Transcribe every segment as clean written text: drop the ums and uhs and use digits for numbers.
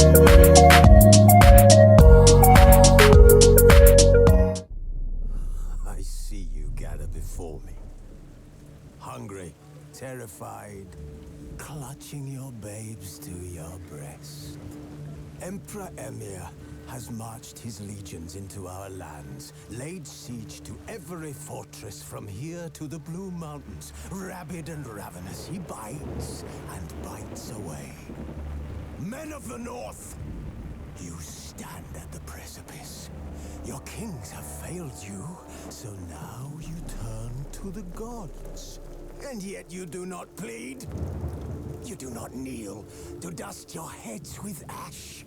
I see you gather before me. Hungry, terrified, clutching your babes to your breast. Emperor Emir has marched his legions into our lands, laid siege to every fortress from here to the Blue Mountains. Rabid and ravenous, he bites and bites away. Men of the North, you stand at the precipice. Your kings have failed you, so now you turn to the gods. And yet you do not plead. You do not kneel to dust your heads with ash.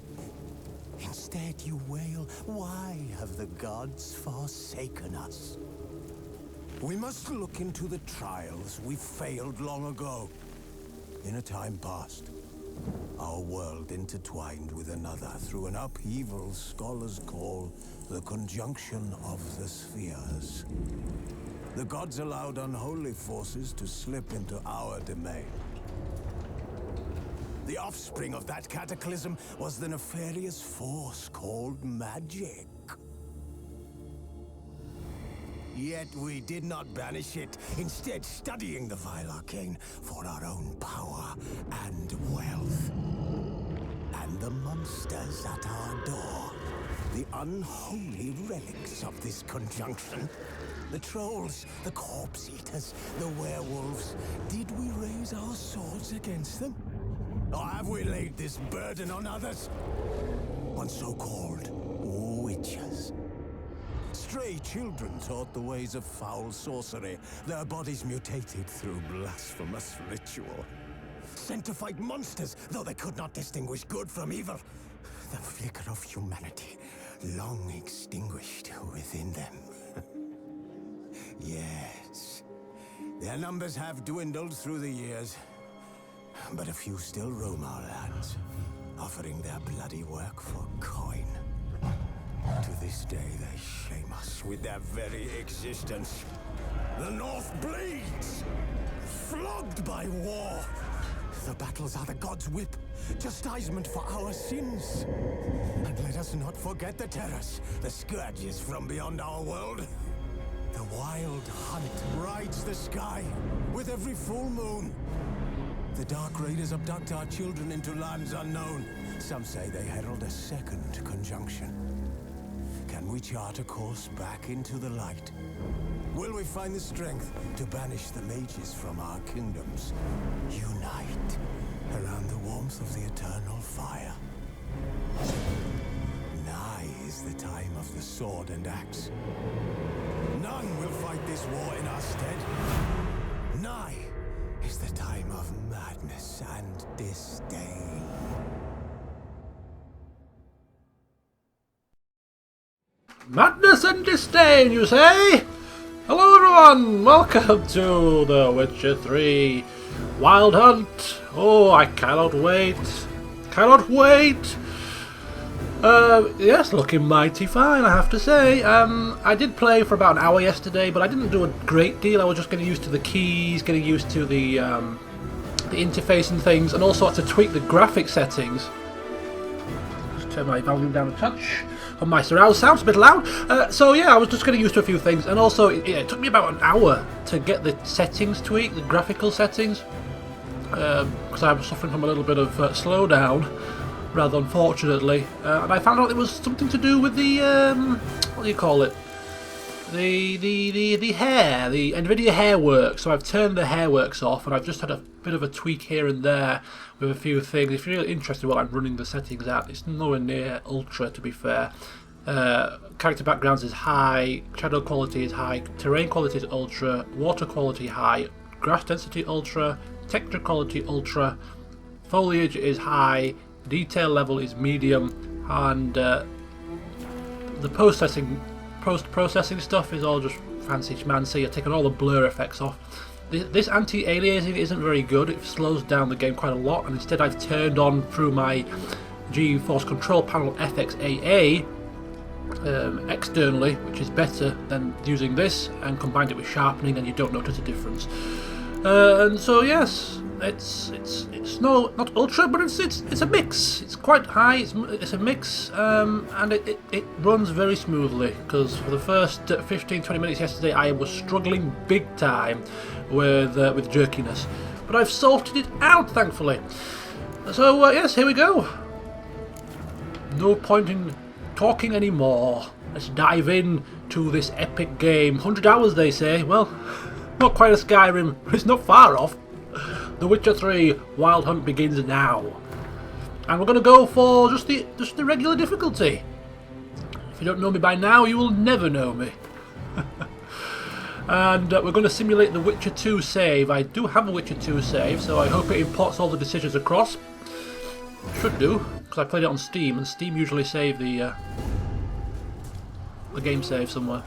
Instead you wail, why have the gods forsaken us? We must look into the trials we failed long ago. In a time past, our world intertwined with another through an upheaval scholars call the conjunction of the spheres. The gods allowed unholy forces to slip into our domain. The offspring of that cataclysm was the nefarious force called magic. Yet we did not banish it, instead studying the vile arcane for our own power and wealth. And the monsters at our door, the unholy relics of this conjunction. The trolls, the corpse eaters, the werewolves. Did we raise our swords against them? Or have we laid this burden on others? On so-called witches. Stray children taught the ways of foul sorcery, their bodies mutated through blasphemous ritual. Sent to fight monsters, though they could not distinguish good from evil. The flicker of humanity, long extinguished within them. Yes, their numbers have dwindled through the years. But a few still roam our lands, offering their bloody work for coin. To this day, they shame us with their very existence. The North bleeds, flogged by war. The battles are the gods' whip, chastisement for our sins. And let us not forget the terrors, the scourges from beyond our world. The wild hunt rides the sky with every full moon. The Dark Raiders abduct our children into lands unknown. Some say they herald a second conjunction. Can we chart a course back into the light? Will we find the strength to banish the mages from our kingdoms? Unite around the warmth of the eternal fire. Nigh is the time of the sword and axe. None will fight this war in our stead. Nigh is the time of madness and disdain. Madness and disdain, you say? Hello everyone, welcome to The Witcher 3 Wild Hunt. Oh, I cannot wait. Cannot wait. Yes, looking mighty fine, I have to say. I did play for about an hour yesterday, but I didn't do a great deal. I was just getting used to the keys, getting used to the interface and things, and also had to tweak the graphic settings. Just turn my volume down a touch on my surround sound, it's a bit loud. So yeah, I was just getting used to a few things, and also it took me about an hour to get the settings tweaked, the graphical settings, because I was suffering from a little bit of slowdown, rather unfortunately, and I found out it was something to do with the what do you call it? The hair, the NVIDIA Hairworks. So I've turned the Hairworks off, and I've just had a bit of a tweak here and there with a few things. If you're really interested in what I'm running the settings at, it's nowhere near ultra, to be fair. Character backgrounds is high, shadow quality is high, terrain quality is ultra, water quality high, grass density ultra, texture quality ultra, foliage is high, detail level is medium, and the post-processing stuff is all just fancy schmancy. I've taken all the blur effects off. This anti-aliasing isn't very good. It slows down the game quite a lot, and instead I've turned on through my GeForce control panel FXAA externally, which is better than using this, and combined it with sharpening, and you don't notice a difference. And so yes, it's not ultra, but it's a mix. It's quite high. It's a mix, and it runs very smoothly. Because for the first 15-20 minutes yesterday, I was struggling big time with jerkiness, but I've sorted it out, thankfully. So yes, here we go. No point in talking anymore. Let's dive in to this epic game. 100 hours, they say. Well, not quite a Skyrim. It's not far off. The Witcher 3 Wild Hunt begins now, and we're going to go for just the regular difficulty. If you don't know me by now, you will never know me. And we're going to simulate the Witcher 2 save. I do have a Witcher 2 save, so I hope it imports all the decisions across. Should do, because I played it on Steam, and Steam usually save the game save somewhere.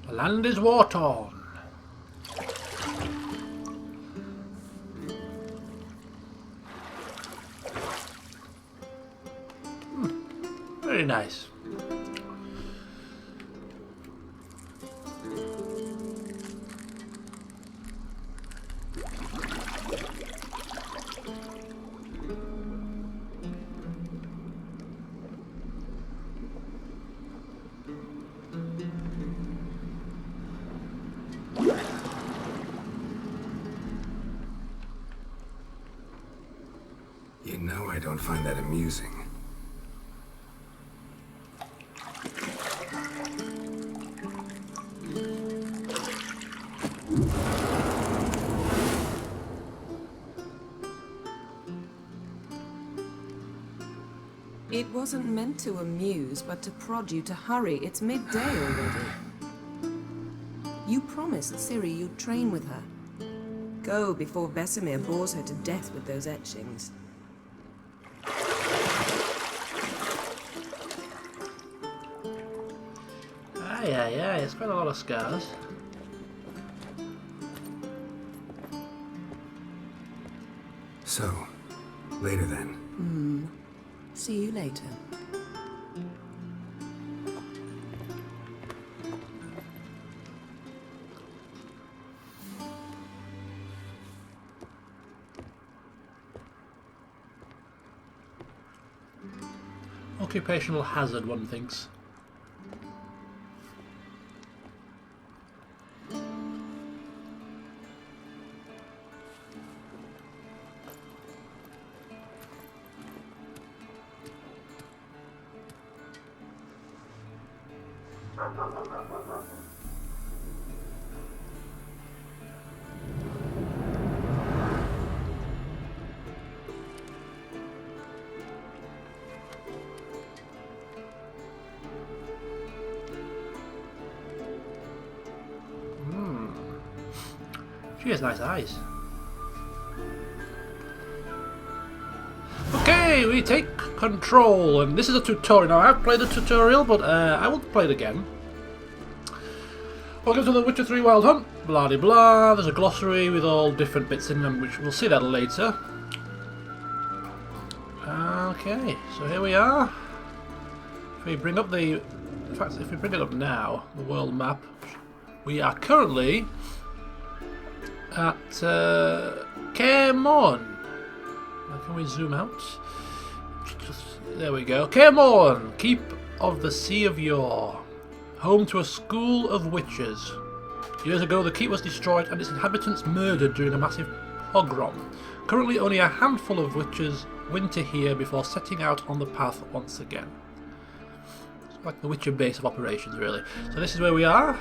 The land is war-torn. Very nice. You know I don't find that amusing. It wasn't meant to amuse, but to prod you to hurry. It's midday already. You promised Ciri you'd train with her. Go before Vesemir bores her to death with those etchings. Yeah, it's quite a lot of scars. So, later then. See you later. Occupational hazard, one thinks. She has nice eyes. Okay, we take control, and this is a tutorial. Now, I've played the tutorial, but I will play it again. Welcome to the Witcher 3 Wild Hunt. Blah de blah. There's a glossary with all different bits in them, which we'll see that later. Okay, so here we are. If we bring up the... In fact, if we bring it up now, the world map, we are currently at Kaer Morn. Now, can we zoom out? There we go. Kaer Morn, Keep of the Sea of Yore. Home to a school of witches. Years ago, the keep was destroyed and its inhabitants murdered during a massive pogrom. Currently, only a handful of witches winter here before setting out on the path once again. It's like the Witcher base of operations, really. So this is where we are.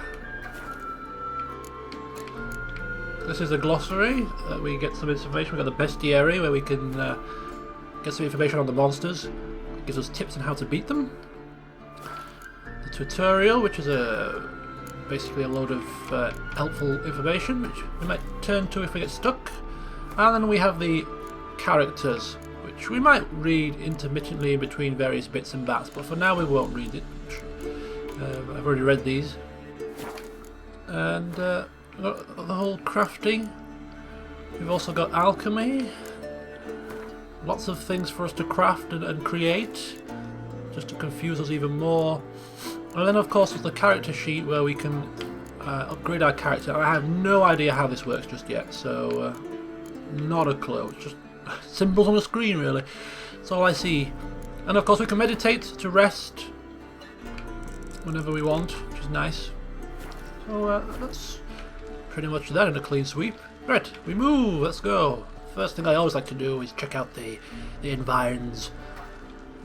This is a glossary. We get some information. We've got the bestiary where we can get some information on the monsters. It gives us tips on how to beat them. The tutorial, which is basically a load of helpful information, which we might turn to if we get stuck. And then we have the characters, which we might read intermittently between various bits and bats, but for now we won't read it. I've already read these. And the whole crafting. We've also got alchemy. Lots of things for us to craft and create, just to confuse us even more. And then of course there's the character sheet where we can upgrade our character. I have no idea how this works just yet, so not a clue. It's just symbols on the screen, really. That's all I see. And of course we can meditate to rest whenever we want, which is nice. So that's pretty much that in a clean sweep. Right, we move, let's go. First thing I always like to do is check out the environs.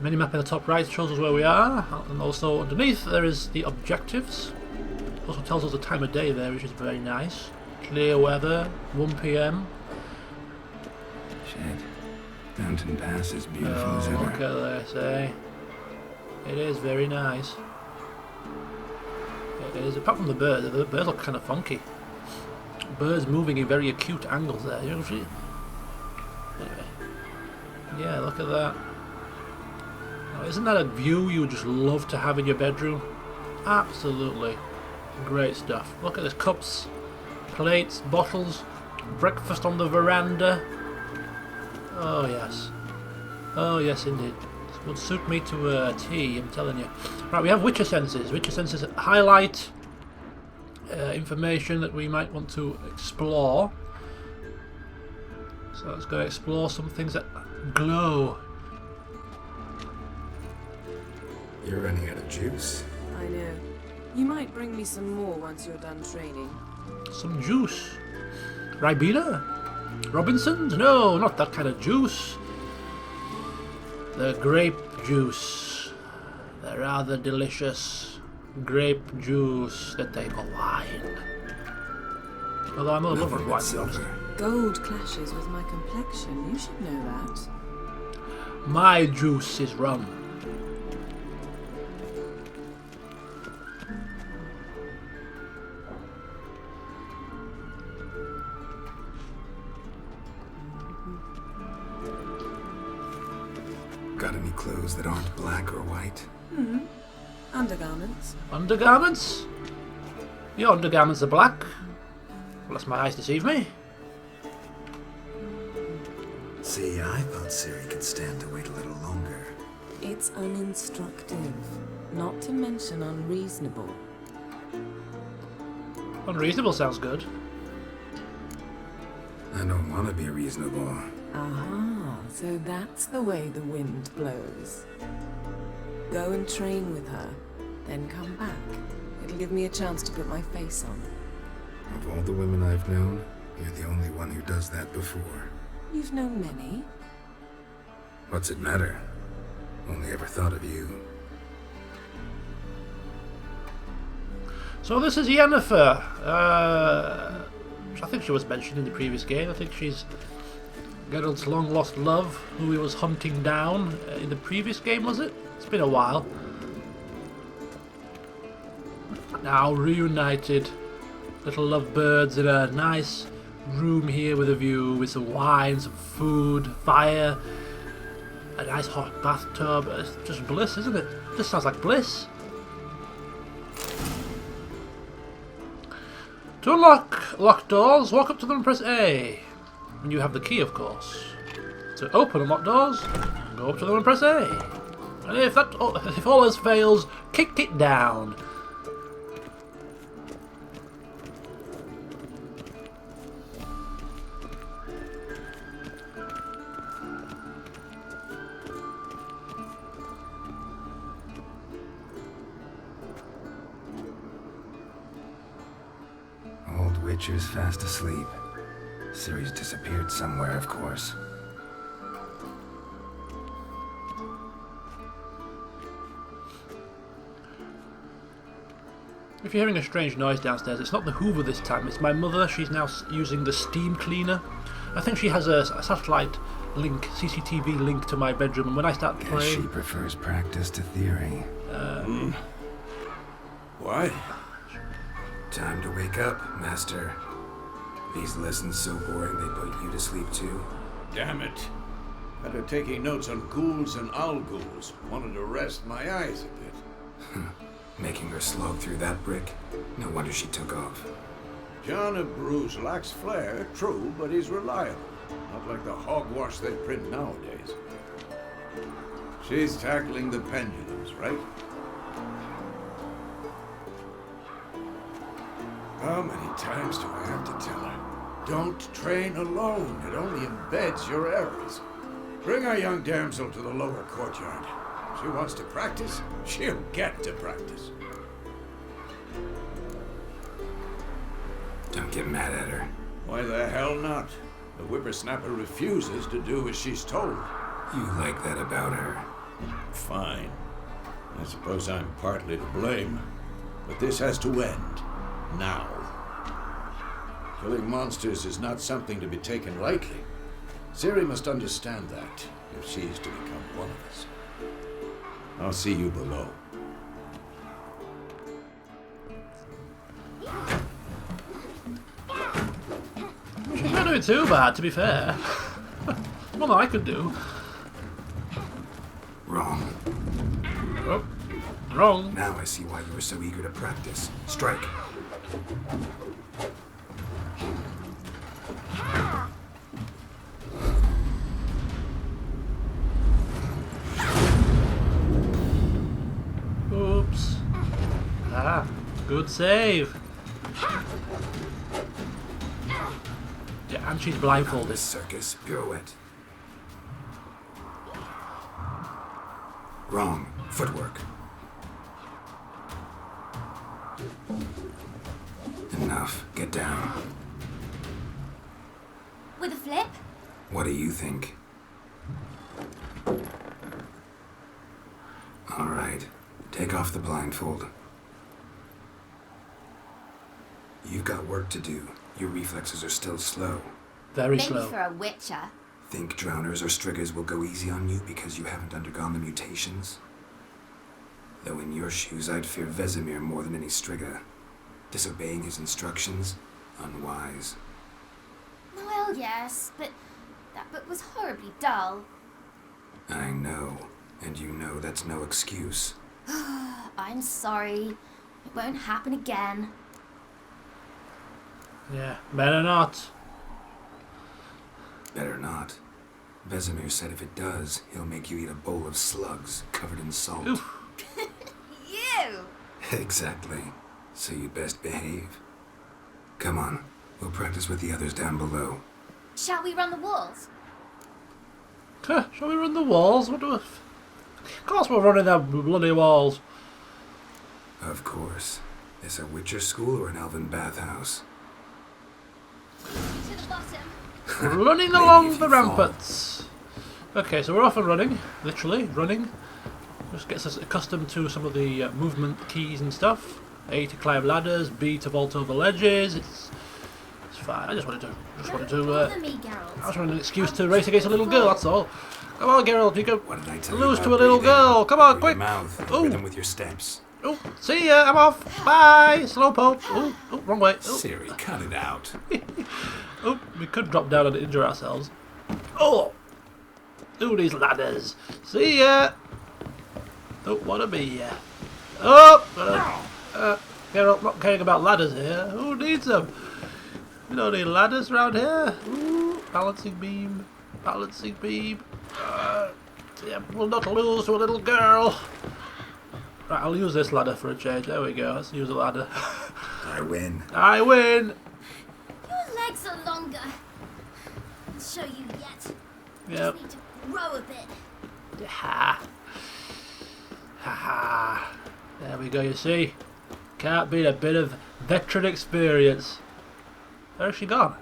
Minimap in the top right shows us where we are, and also underneath there is the objectives. Also tells us the time of day there, which is very nice. Clear weather, 1 PM. Shit. Mountain Pass is beautiful as ever. Look at this, eh? It is very nice. It is, apart from the birds look kind of funky. Birds moving in very acute angles there, you know what I mean? Anyway. Yeah, look at that. Now, isn't that a view you would just love to have in your bedroom? Absolutely. Great stuff. Look at this. Cups, plates, bottles, breakfast on the veranda. Oh yes. Oh yes indeed. This would suit me to a T, I'm telling you. Right, we have Witcher senses. Witcher senses highlight information that we might want to explore. So let's go explore some things that glow. You're running out of juice. I know. You might bring me some more once you're done training. Some juice. Ribena? Robinson's? No, not that kind of juice. The grape juice. The rather delicious grape juice that they call wine. Although I'm a lover of wine, to be honest. Gold clashes with my complexion. You should know that. My juice is rum. Got any clothes that aren't black or white? Undergarments. Undergarments? Your undergarments are black. Unless my eyes deceive me. See, I thought Ciri could stand to wait a little longer. It's uninstructive, not to mention unreasonable. Unreasonable sounds good. I don't want to be reasonable. Aha, so that's the way the wind blows. Go and train with her, then come back. It'll give me a chance to put my face on. Of all the women I've known, you're the only one who does that before. You've known many. What's it matter? Only ever thought of you. So this is Yennefer. I think she was mentioned in the previous game. I think she's Geralt's long-lost love, who he was hunting down in the previous game, was it? It's been a while. Now reunited. Little lovebirds in a nice room here with a view, with some wine, some food, fire, a nice hot bathtub. It's just bliss, isn't it? Just sounds like bliss. To unlock locked doors, walk up to them and press A. And you have the key, of course. To open unlocked doors, go up to them and press A. And if all else fails, kick it down. Old Witcher's fast asleep. Ciri's disappeared somewhere, of course. If you're hearing a strange noise downstairs, it's not the Hoover this time, it's my mother. She's now using the steam cleaner. I think she has a satellite link, CCTV link to my bedroom, and when I start Guess playing... she prefers practice to theory. What? Time to wake up, Master. These lessons so boring they put you to sleep too? Damn it. After taking notes on ghouls and owl-ghouls, wanted to rest my eyes a bit. Making her slog through that brick? No wonder she took off. John of Bruges lacks flair, true, but he's reliable. Not like the hogwash they print nowadays. She's tackling the pendulums, right? How many times do I have to tell her? Don't train alone. It only embeds your errors. Bring our young damsel to the lower courtyard. She wants to practice, she'll get to practice. Don't get mad at her. Why the hell not? The whippersnapper refuses to do as she's told. You like that about her. Fine. I suppose I'm partly to blame. But this has to end. Now. Killing monsters is not something to be taken lightly. Ciri must understand that, if she's to become one of us. I'll see you below. She's not doing too bad, to be fair. More than I could do. Wrong. Oh, wrong. Now I see why you were so eager to practice. Strike. Oops. Ah, good save. Yeah, and she's blindfolded. This circus pirouette. Wrong. Footwork. Enough. Get down. With a flip? What do you think? All right. Take off the blindfold. You've got work to do. Your reflexes are still slow. Very Maybe slow. for a witcher. Think drowners or striggers will go easy on you because you haven't undergone the mutations? Though in your shoes, I'd fear Vesemir more than any strigger. Disobeying his instructions? Unwise. Well, yes, but that book was horribly dull. I know. And you know that's no excuse. I'm sorry. It won't happen again. Yeah, better not. Better not. Vesemir said if it does, he'll make you eat a bowl of slugs covered in salt. Oof. You! Exactly. So you best behave. Come on, we'll practice with the others down below. Shall we run the walls? Huh, shall we run the walls? What do we... Of course we're running the bloody walls. Of course. Is a Witcher school or an elven bathhouse? To the bottom. Running Maybe along if the you fall. ramparts. Okay, so we're off and running. Literally, running. Just gets us accustomed to some of the movement keys and stuff. A to climb ladders, B to vault over ledges. It's fine. I just wanted to Bother me, Geralt. I just wanted an excuse to race against a little girl, that's all. Come on, Geralt, you can What did I tell lose you to a about little breathing? girl. Come on, Through quick. Your mouth, Ooh. rhythm with your steps. Oh, see ya, I'm off. Bye. Slowpoke. Oh, wrong way. Oh. Siri, cut it out. Oh, we could drop down and injure ourselves. Oh! Do these ladders. See ya! Don't want to be ya. Oh! Geralt, not caring about ladders here. Who needs them? We don't need ladders around here. Ooh, balancing beam. Balancing beam. Yeah, we'll not lose to a little girl. Right, I'll use this ladder for a change. There we go. Let's use a ladder. I win. I win! Your legs are longer. I'll show you yet. Yep. Just need to grow a bit. Ha ha. There we go, you see. Can't beat a bit of veteran experience. Where's she gone?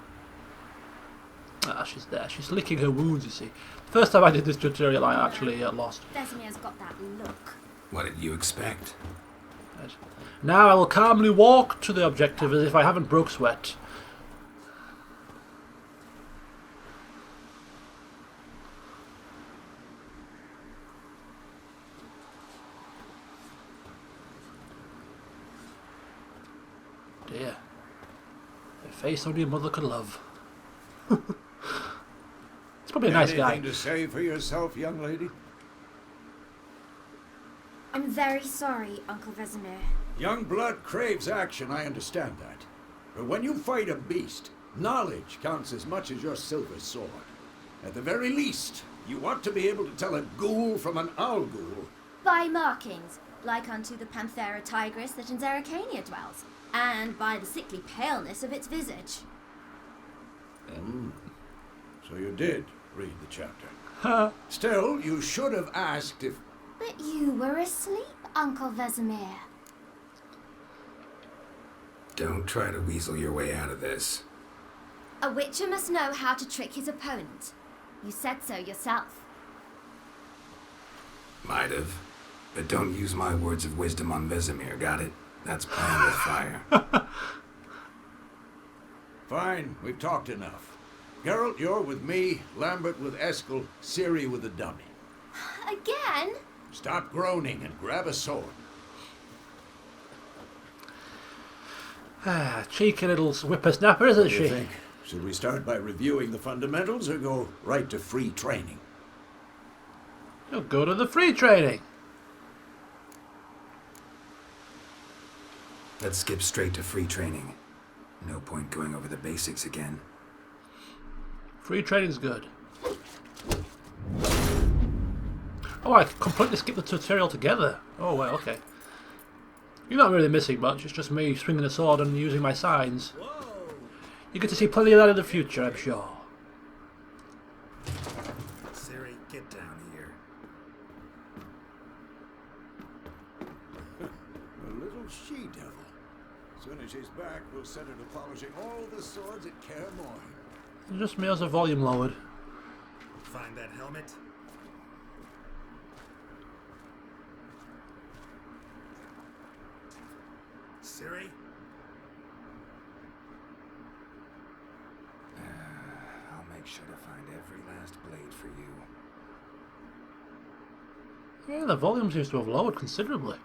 Ah, she's there. She's licking her wounds, you see. First time I did this tutorial, I actually lost. Vesemir's got that look. What did you expect? Right. Now I will calmly walk to the objective as if I haven't broke sweat. Dear. A face only a mother could love. It's probably a nice guy. Anything to say for yourself, young lady? I'm very sorry, Uncle Vesemir. Young blood craves action, I understand that. But when you fight a beast, knowledge counts as much as your silver sword. At the very least, you want to be able to tell a ghoul from an owl ghoul. By markings, like unto the Panthera tigris that in Zerrikania dwells, and by the sickly paleness of its visage. So you did read the chapter. Still, you should have asked if... But you were asleep, Uncle Vesemir. Don't try to weasel your way out of this. A witcher must know how to trick his opponent. You said so yourself. Might have. But don't use my words of wisdom on Vesemir, got it? That's playing with fire. Fine, we've talked enough. Geralt, you're with me, Lambert with Eskel, Ciri with the dummy. Again? Stop groaning and grab a sword. Cheeky little whippersnapper, isn't What do you she? think? Should we start by reviewing the fundamentals or go right to free training? You'll go to the free training. Let's skip straight to free training. No point going over the basics again. Free training's good. Oh, I completely skipped the tutorial together. Oh, well, okay. You're not really missing much, it's just me swinging a sword and using my signs. You get to see plenty of that in the future, I'm sure. Siri, get down here. A little she-devil. As soon as she's back, we'll set her to polishing all the swords at Kaer Morhen. Just me as the volume lowered. Find that helmet. Siri? I'll make sure to find every last blade for you. Yeah, the volume seems to have lowered considerably.